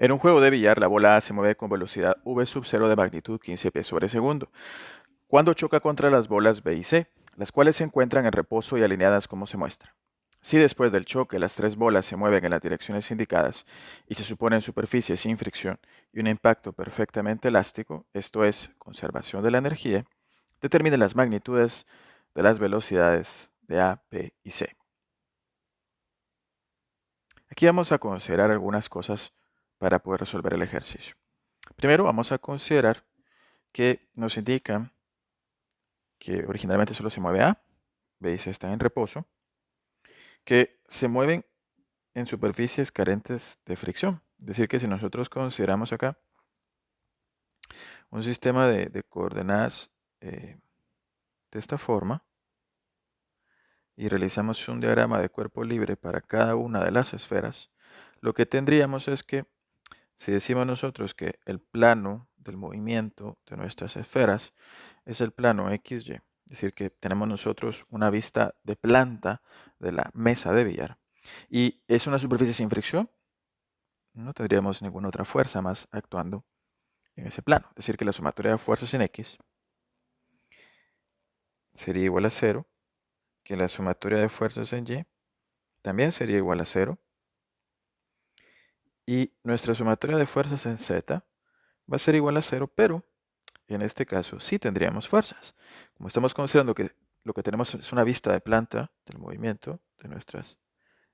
En un juego de billar, la bola A se mueve con velocidad v sub 0 de magnitud 15 pies sobre segundo, cuando choca contra las bolas B y C, las cuales se encuentran en reposo y alineadas como se muestra. Si después del choque las tres bolas se mueven en las direcciones indicadas y se supone en superficie sin fricción y un impacto perfectamente elástico, esto es, conservación de la energía, determine las magnitudes de las velocidades de A, B y C. Aquí vamos a considerar algunas cosas para poder resolver el ejercicio. Primero vamos a considerar que nos indican que originalmente solo se mueve A, B y C están en reposo, que se mueven en superficies carentes de fricción. Es decir, que si nosotros consideramos acá un sistema de coordenadas de esta forma y realizamos un diagrama de cuerpo libre para cada una de las esferas, lo que tendríamos es que si decimos nosotros que el plano del movimiento de nuestras esferas es el plano XY, es decir, que tenemos nosotros una vista de planta de la mesa de billar y es una superficie sin fricción, no tendríamos ninguna otra fuerza más actuando en ese plano. Es decir, que la sumatoria de fuerzas en X sería igual a 0, que la sumatoria de fuerzas en Y también sería igual a 0 y nuestra sumatoria de fuerzas en Z va a ser igual a 0, pero en este caso sí tendríamos fuerzas. Como estamos considerando que lo que tenemos es una vista de planta del movimiento de nuestras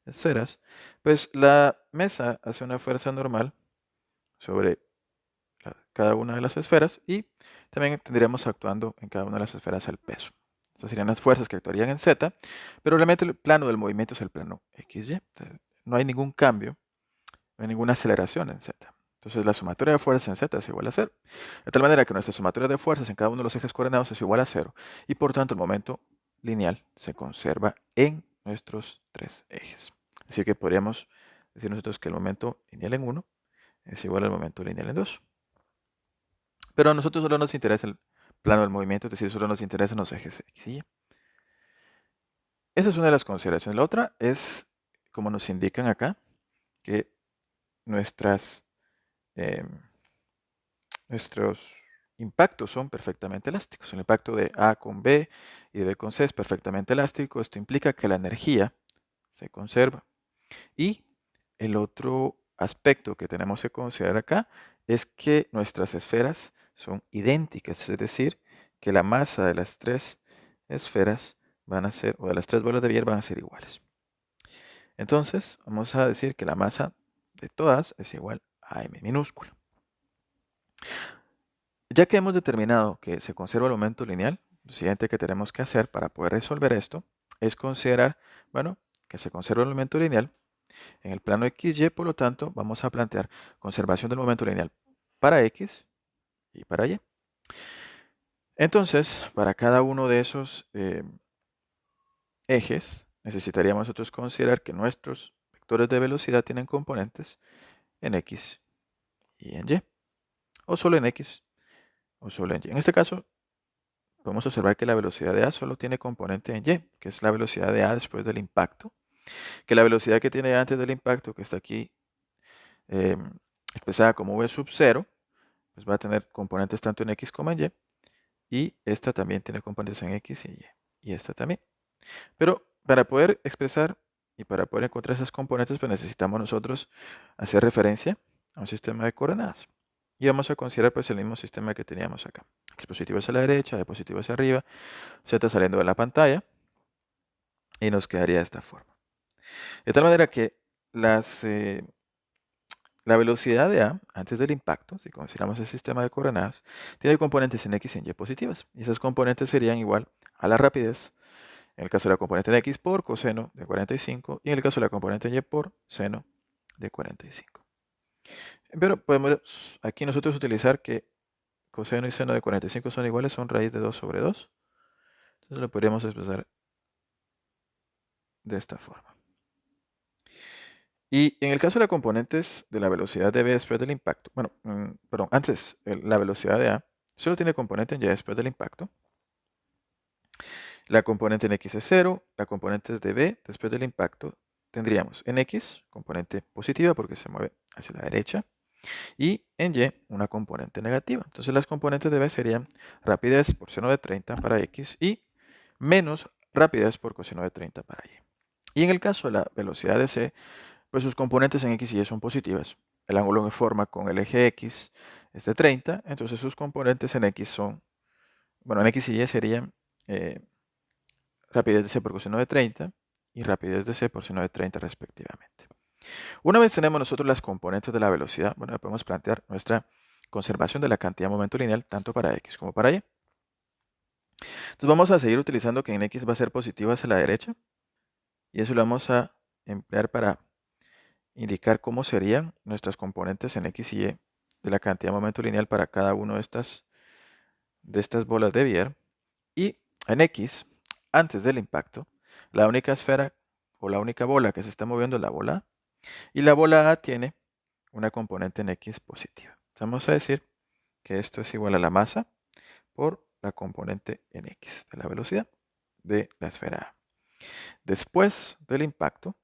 esferas, pues la mesa hace una fuerza normal sobre cada una de las esferas y también tendríamos actuando en cada una de las esferas el peso. Estas serían las fuerzas que actuarían en Z, pero realmente el plano del movimiento es el plano XY. No hay ningún cambio, no hay ninguna aceleración en Z. Entonces la sumatoria de fuerzas en Z es igual a 0. De tal manera que nuestra sumatoria de fuerzas en cada uno de los ejes coordenados es igual a 0. Y por tanto el momento lineal se conserva en nuestros tres ejes. Así que podríamos decir nosotros que el momento lineal en 1 es igual al momento lineal en 2. Pero a nosotros solo nos interesa el plano del movimiento, es decir, solo nos interesan los ejes X y Y. Esa es una de las consideraciones. La otra es, como nos indican acá, que nuestras em, nuestros impactos son perfectamente elásticos. El impacto de A con B y de B con C es perfectamente elástico. Esto implica que la energía se conserva. Y el otro aspecto que tenemos que considerar acá es que nuestras esferas son idénticas, es decir, que la masa de las tres esferas van a ser, o de las tres bolas de billar van a ser iguales. Entonces, vamos a decir que la masa de todas es igual a m minúscula. Ya que hemos determinado que se conserva el momento lineal, lo siguiente que tenemos que hacer para poder resolver esto es considerar, bueno, que se conserva el momento lineal en el plano XY, por lo tanto, vamos a plantear conservación del momento lineal para X y para Y. Entonces, para cada uno de esos ejes, necesitaríamos nosotros considerar que nuestros vectores de velocidad tienen componentes en X y en Y, o solo en X o solo en Y. En este caso, podemos observar que la velocidad de A solo tiene componente en Y, que es la velocidad de A después del impacto, que la velocidad que tiene antes del impacto, que está aquí eh, expresada como v sub 0, pues va a tener componentes tanto en X como en Y, y esta también tiene componentes en X y Y, y esta también. Pero para poder expresar y para poder encontrar esas componentes, pues necesitamos nosotros hacer referencia a un sistema de coordenadas. Y vamos a considerar pues el mismo sistema que teníamos acá. X positivo hacia la derecha, Y positivo hacia arriba, Z saliendo de la pantalla, y nos quedaría de esta forma. De tal manera que la velocidad de A antes del impacto, si consideramos el sistema de coordenadas, tiene componentes en X y en Y positivas. Y esas componentes serían igual a la rapidez, en el caso de la componente en X por coseno de 45 y en el caso de la componente en Y por seno de 45. Pero podemos aquí nosotros utilizar que coseno y seno de 45 son iguales, son raíz de 2 sobre 2. Entonces lo podríamos expresar de esta forma. Y en el caso de las componentes de la velocidad de B después del impacto, bueno, perdón, antes la velocidad de A solo tiene componente en Y después del impacto. La componente en X es 0, la componente de B después del impacto tendríamos en X, componente positiva porque se mueve hacia la derecha, Y en Y una componente negativa. Entonces las componentes de B serían rapidez por seno de 30 para X y menos rapidez por coseno de 30 para Y. Y en el caso de la velocidad de C, pues sus componentes en X y Y son positivas. El ángulo que forma con el eje X es de 30, entonces sus componentes en X son, bueno, en X y Y serían eh, rapidez de C por coseno de 30 y rapidez de C por seno de 30 respectivamente. Una vez tenemos nosotros las componentes de la velocidad, bueno, podemos plantear nuestra conservación de la cantidad de momento lineal tanto para X como para Y. Entonces vamos a seguir utilizando que en X va a ser positivo hacia la derecha y eso lo vamos a emplear para indicar cómo serían nuestras componentes en X y Y de la cantidad de momento lineal para cada una de estas bolas de Bier. Y en X, antes del impacto, la única esfera o la única bola que se está moviendo es la bola A. Y la bola A tiene una componente en X positiva. Vamos a decir que esto es igual a la masa por la componente en X de la velocidad de la esfera A. Después del impacto,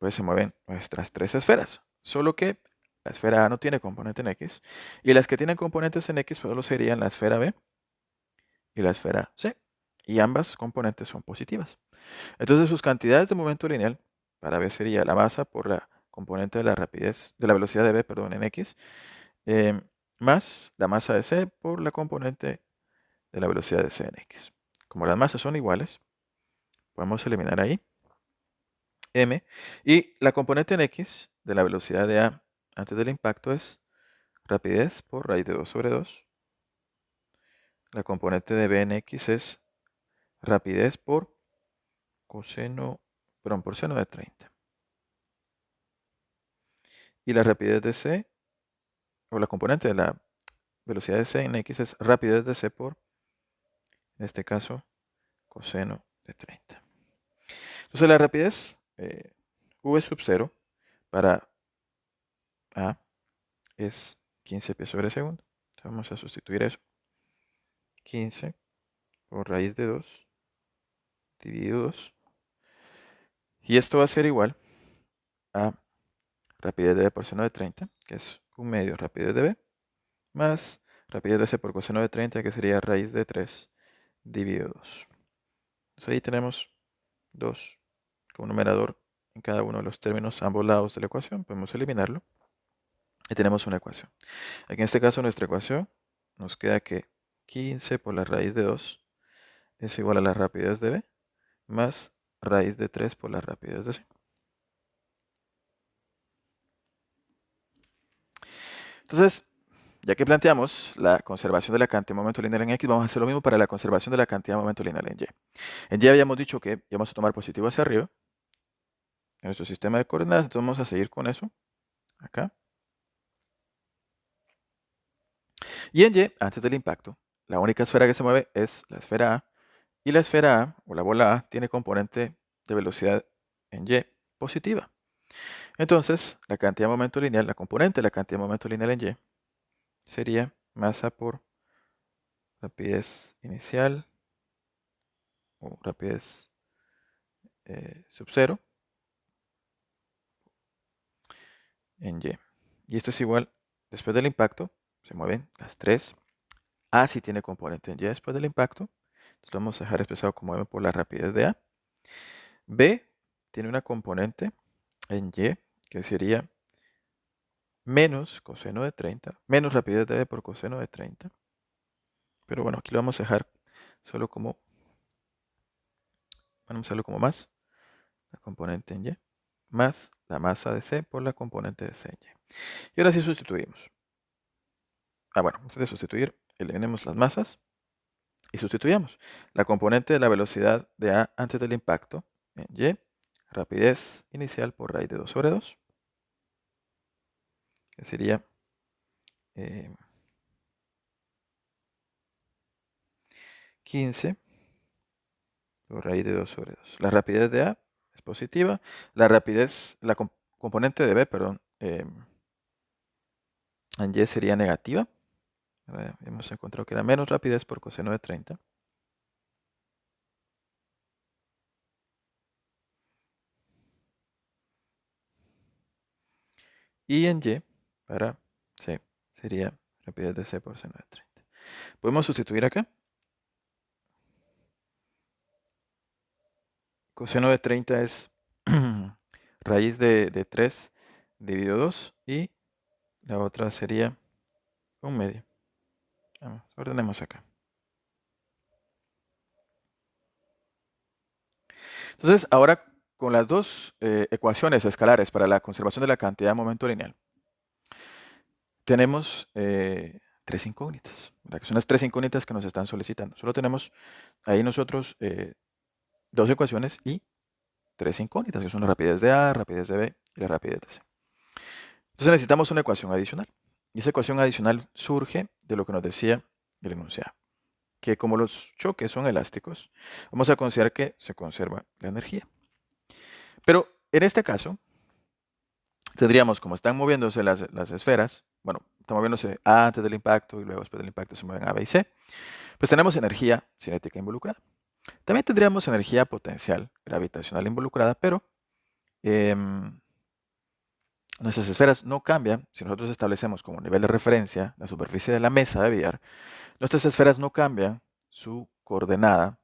pues se mueven nuestras tres esferas, solo que la esfera A no tiene componente en X y las que tienen componentes en X solo serían la esfera B y la esfera C y ambas componentes son positivas. Entonces sus cantidades de momento lineal para B sería la masa por la componente de la rapidez, de la velocidad de B, perdón, en X, eh, más la masa de C por la componente de la velocidad de C en X. Como las masas son iguales, podemos eliminar ahí M. Y la componente en X de la velocidad de A antes del impacto es rapidez por raíz de 2 sobre 2. La componente de B en X es rapidez por coseno, perdón, por seno de 30. Y la rapidez de C, o la componente de la velocidad de C en X es rapidez de C por, en este caso, coseno de 30. Entonces la rapidez V sub 0 para A es 15 pies sobre segundo. Entonces vamos a sustituir eso. 15 por raíz de 2 dividido 2. Y esto va a ser igual a rapidez de B por seno de 30, que es un medio rapidez de B, más rapidez de C por coseno de 30, que sería raíz de 3 dividido 2. Entonces ahí tenemos 2 con un numerador en cada uno de los términos a ambos lados de la ecuación. Podemos eliminarlo y tenemos una ecuación. Aquí en este caso nuestra ecuación nos queda que 15 por la raíz de 2 es igual a la rapidez de B más raíz de 3 por la rapidez de C. Entonces, ya que planteamos la conservación de la cantidad de momento lineal en X, vamos a hacer lo mismo para la conservación de la cantidad de momento lineal en Y. En Y habíamos dicho que íbamos a tomar positivo hacia arriba en nuestro sistema de coordenadas, entonces vamos a seguir con eso acá. Y en Y, antes del impacto, la única esfera que se mueve es la esfera A, y la esfera A, o la bola A, tiene componente de velocidad en Y positiva. Entonces, la cantidad de momento lineal, la componente de la cantidad de momento lineal en Y, sería masa por rapidez inicial o rapidez sub 0 en Y. Y esto es igual, después del impacto, se mueven las tres. A sí tiene componente en Y después del impacto. Entonces lo vamos a dejar expresado como M por la rapidez de A. B tiene una componente en Y que sería menos coseno de 30, menos rapidez de B por coseno de 30. Pero bueno, aquí lo vamos a dejar solo como, vamos a hacerlo como más, la componente en Y, más la masa de C por la componente de C en Y. Y ahora sí sustituimos. Bueno, antes de sustituir, eliminemos las masas y sustituyamos. La componente de la velocidad de A antes del impacto en Y, rapidez inicial por raíz de 2 sobre 2, que sería 15 por raíz de 2 sobre 2. La rapidez de A es positiva. La rapidez, la componente de B, perdón, en Y sería negativa. Hemos encontrado que era menos rapidez por coseno de 30. Y en Y, para C. Sería rapidez de C por seno de 30. Podemos sustituir acá. Coseno de 30 es raíz de 3 dividido 2 y la otra sería un medio. Vamos, ordenemos acá. Entonces, ahora con las dos ecuaciones escalares para la conservación de la cantidad de momento lineal, tenemos tres incógnitas, ¿verdad? Que son las tres incógnitas que nos están solicitando. Solo tenemos ahí nosotros dos ecuaciones y tres incógnitas, que son la rapidez de A, rapidez de B y la rapidez de C. Entonces necesitamos una ecuación adicional. Y esa ecuación adicional surge de lo que nos decía el enunciado, que como los choques son elásticos, vamos a considerar que se conserva la energía. Pero en este caso, tendríamos, como están moviéndose las esferas, bueno, están moviéndose A antes del impacto y luego después del impacto se mueven A, B y C, pues tenemos energía cinética involucrada. También tendríamos energía potencial gravitacional involucrada, pero nuestras esferas no cambian si nosotros establecemos como nivel de referencia la superficie de la mesa de billar. Nuestras esferas no cambian su coordenada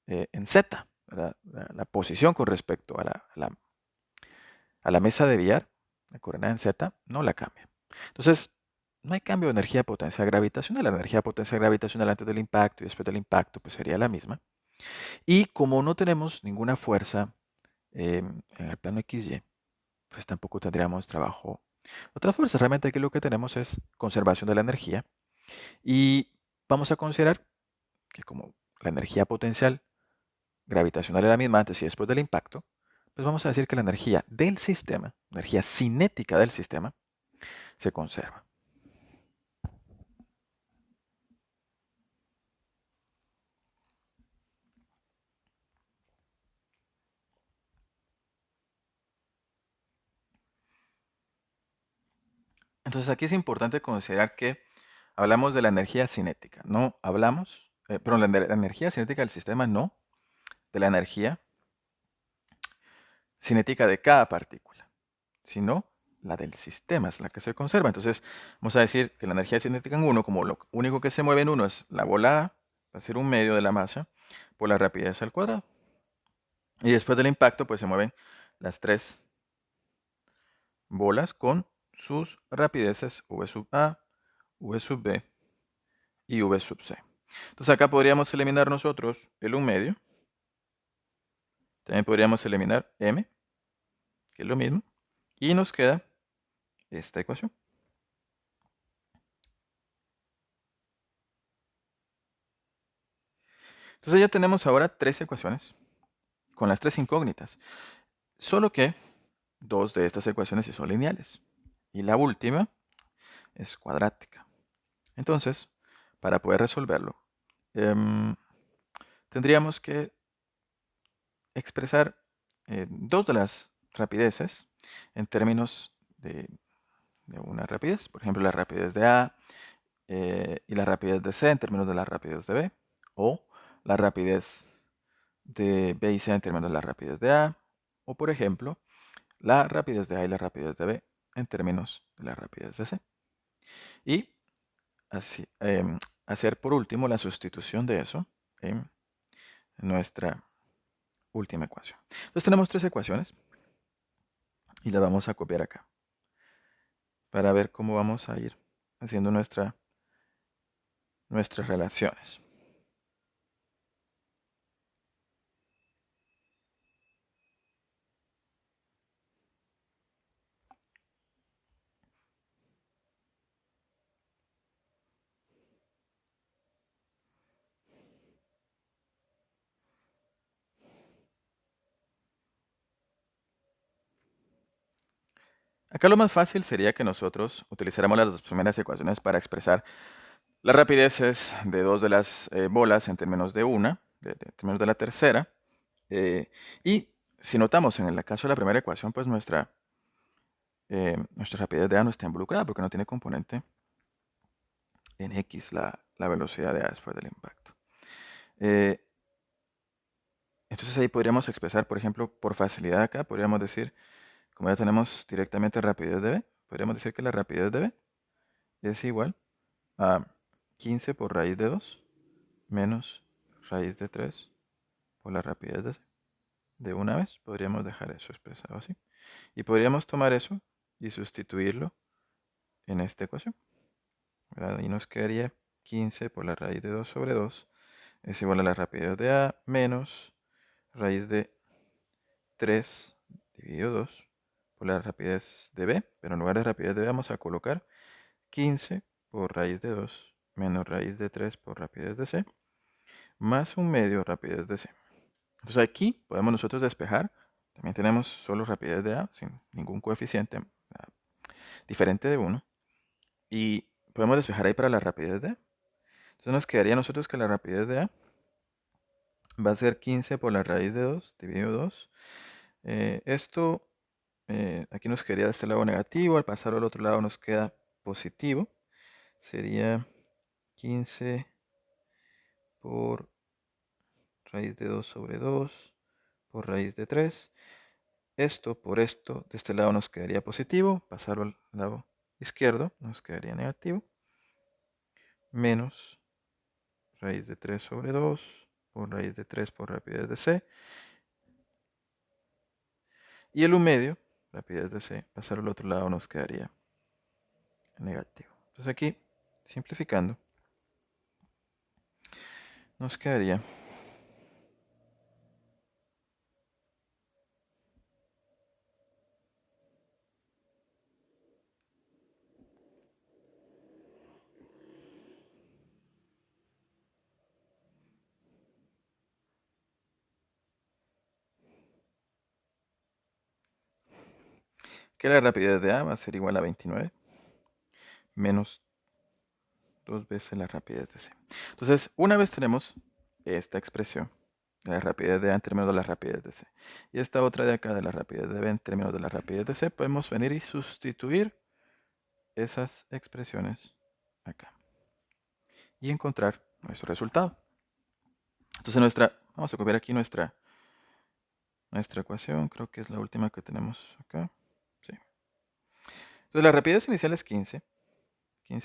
en Z, la posición con respecto a la mesa de billar, la coordenada en Z, no la cambia. Entonces, no hay cambio de energía potencial gravitacional. La energía potencial gravitacional antes del impacto y después del impacto pues sería la misma. Y como no tenemos ninguna fuerza en el plano XY, pues tampoco tendríamos trabajo. Otra fuerza, realmente aquí lo que tenemos es conservación de la energía. Y vamos a considerar que como la energía potencial gravitacional es la misma antes y después del impacto, pues vamos a decir que la energía del sistema, energía cinética del sistema, se conserva. Entonces aquí es importante considerar que hablamos de la energía cinética, no hablamos, perdón, la energía cinética del sistema, no de la energía cinética de cada partícula, sino la del sistema es la que se conserva. Entonces vamos a decir que la energía cinética en uno, como lo único que se mueve en uno es la bola A, va a ser un medio de la masa por la rapidez al cuadrado. Y después del impacto, pues se mueven las tres bolas con sus rapideces v sub A, v sub B y v sub C. Entonces acá podríamos eliminar nosotros el 1 medio. También podríamos eliminar m, que es lo mismo. Y nos queda esta ecuación. Entonces ya tenemos ahora tres ecuaciones con las tres incógnitas. Solo que dos de estas ecuaciones sí son lineales. Y la última es cuadrática. Entonces, para poder resolverlo, tendríamos que expresar dos de las rapideces en términos de una rapidez. Por ejemplo, la rapidez de A y la rapidez de C en términos de la rapidez de B. O la rapidez de B y C en términos de la rapidez de A. O, por ejemplo, la rapidez de A y la rapidez de B en términos de la rapidez de C. Y así, hacer por último la sustitución de eso en nuestra última ecuación. Entonces tenemos tres ecuaciones y las vamos a copiar acá para ver cómo vamos a ir haciendo nuestras relaciones. Acá lo más fácil sería que nosotros utilizáramos las dos primeras ecuaciones para expresar las rapideces de dos de las bolas en términos de una, en términos de la tercera. Y si notamos en el caso de la primera ecuación, pues nuestra rapidez de A no está involucrada porque no tiene componente en X la velocidad de A después del impacto. Eh, entonces ahí podríamos expresar, por ejemplo, por facilidad acá, podríamos decir, como ya tenemos directamente rapidez de B, podríamos decir que la rapidez de B es igual a 15 por raíz de 2 menos raíz de 3 por la rapidez de c. De una vez podríamos dejar eso expresado así. Y podríamos tomar eso y sustituirlo en esta ecuación, ¿verdad? Y nos quedaría 15 por la raíz de 2 sobre 2 es igual a la rapidez de A menos raíz de 3 dividido 2 por la rapidez de B, pero en lugar de rapidez de B vamos a colocar 15 por raíz de 2 menos raíz de 3 por rapidez de C, más un medio rapidez de C. Entonces aquí podemos nosotros despejar, también tenemos solo rapidez de A sin ningún coeficiente diferente de 1, y podemos despejar ahí para la rapidez de A. Entonces nos quedaría a nosotros que la rapidez de A va a ser 15 por la raíz de 2 dividido 2. Esto aquí nos quedaría de este lado negativo, al pasarlo al otro lado nos queda positivo. Sería 15 por raíz de 2 sobre 2 por raíz de 3. Esto por esto, de este lado nos quedaría positivo, pasarlo al lado izquierdo nos quedaría negativo, menos raíz de 3 sobre 2 por raíz de 3 por rapidez de c. Y el 1 medio, rapidez de c, pasarlo al otro lado nos quedaría negativo. Entonces aquí, simplificando, nos quedaría que la rapidez de A va a ser igual a 29 menos 2 veces la rapidez de C. Entonces, una vez tenemos esta expresión, la rapidez de A en términos de la rapidez de C, y esta otra de acá de la rapidez de B en términos de la rapidez de C, podemos venir y sustituir esas expresiones acá y encontrar nuestro resultado. Entonces vamos a copiar aquí nuestra ecuación, creo que es la última que tenemos acá. Sí. Entonces la rapidez inicial es 15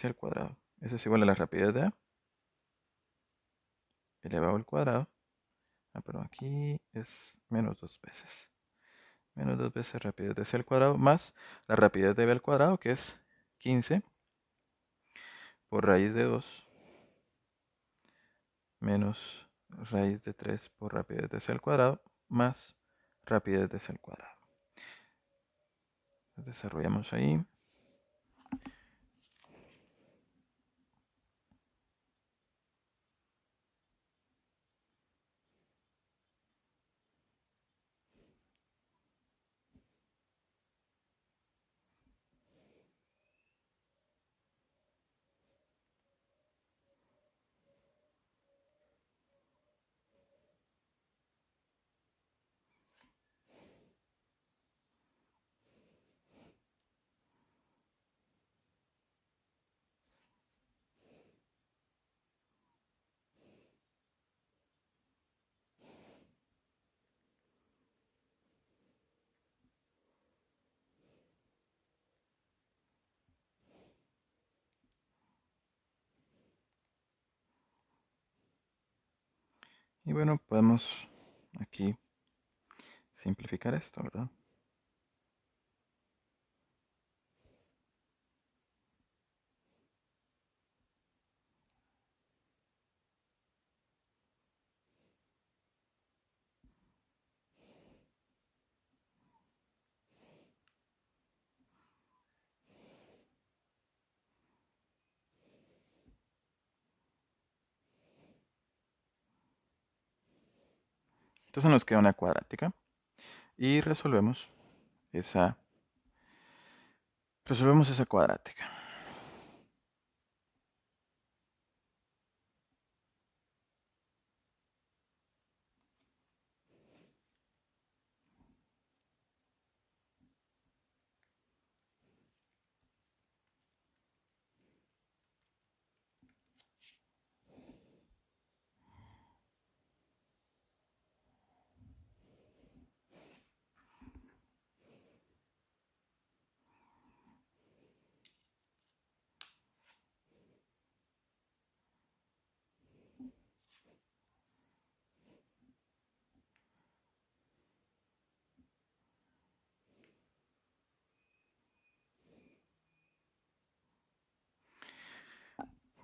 al cuadrado. Eso es igual a la rapidez de A elevado al cuadrado. Perdón, aquí es menos 2 veces. Menos 2 veces rapidez de C al cuadrado más la rapidez de B al cuadrado, que es 15 por raíz de 2 menos raíz de 3 por rapidez de C al cuadrado más rapidez de C al cuadrado. Entonces desarrollamos ahí. Y bueno, podemos aquí simplificar esto, ¿verdad? Entonces nos queda una cuadrática y esa, resolvemos esa cuadrática.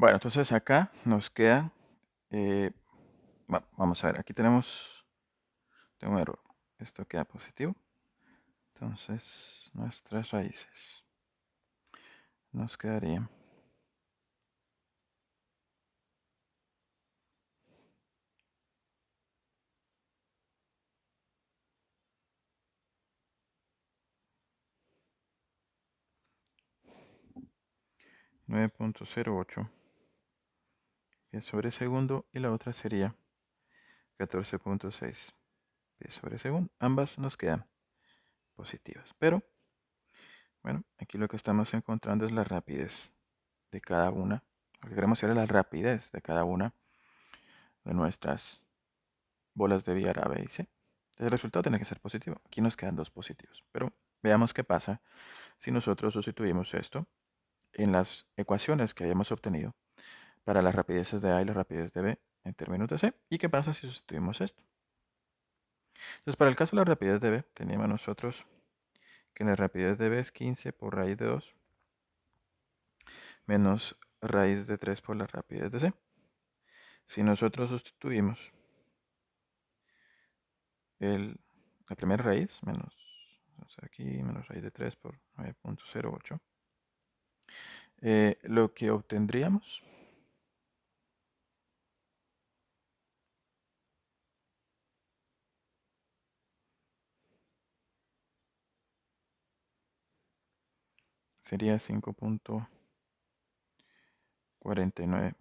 Bueno, entonces acá nos queda, vamos a ver, aquí tengo un error. Esto queda positivo. Entonces, nuestras raíces nos quedarían 9.08 pies sobre segundo y la otra sería 14.6 pies sobre segundo. Ambas nos quedan positivas. Pero, bueno, aquí lo que estamos encontrando es la rapidez de cada una. Lo que queremos hacer es la rapidez de cada una de nuestras bolas de billar A, B y C. El resultado tiene que ser positivo. Aquí nos quedan dos positivos. Pero veamos qué pasa si nosotros sustituimos esto en las ecuaciones que hayamos obtenido para las rapideces de A y la rapidez de B en términos de C. ¿Y qué pasa si sustituimos esto? Entonces, para el caso de la rapidez de B, teníamos nosotros que la rapidez de B es 15 por raíz de 2 menos raíz de 3 por la rapidez de C. Si nosotros sustituimos la primera raíz, vamos a hacer aquí, menos raíz de 3 por 9.08, lo que obtendríamos sería 5.49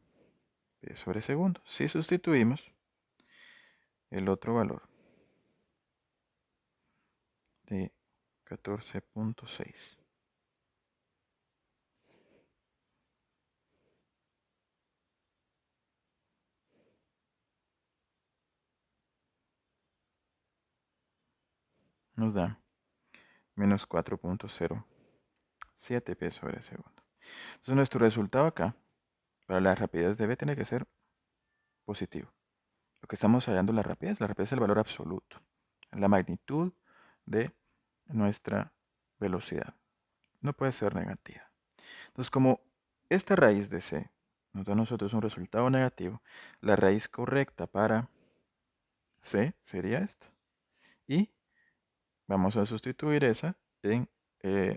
pies sobre segundo. Si sustituimos el otro valor de 14.6, nos da menos 4.07 pies sobre segundo. Entonces nuestro resultado acá para la rapidez de B tiene que ser positivo. Lo que estamos hallando la rapidez es el valor absoluto, la magnitud de nuestra velocidad. No puede ser negativa. Entonces, como esta raíz de C nos da a nosotros un resultado negativo, la raíz correcta para C sería esta. Y vamos a sustituir esa en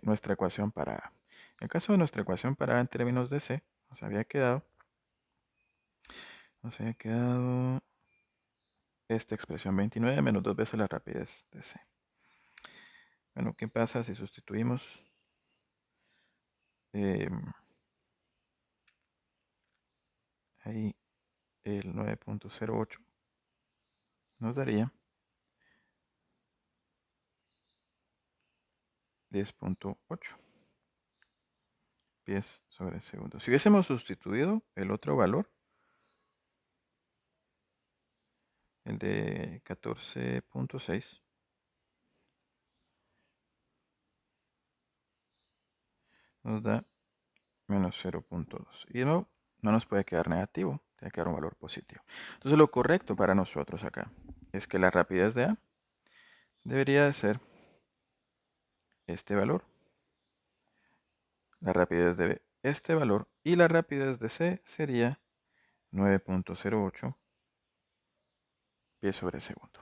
nuestra ecuación para A. En el caso de nuestra ecuación para A en términos de C, nos había quedado esta expresión 29 menos 2 veces la rapidez de C. Bueno, ¿qué pasa si sustituimos ahí el 9.08? Nos daría 10.8 pies sobre segundo. Si hubiésemos sustituido el otro valor, el de 14.6, nos da menos 0.2. Y de nuevo, no nos puede quedar negativo, tiene que quedar un valor positivo. Entonces lo correcto para nosotros acá es que la rapidez de A debería de ser este valor, la rapidez de B este valor y la rapidez de C sería 9.08 pies sobre segundo.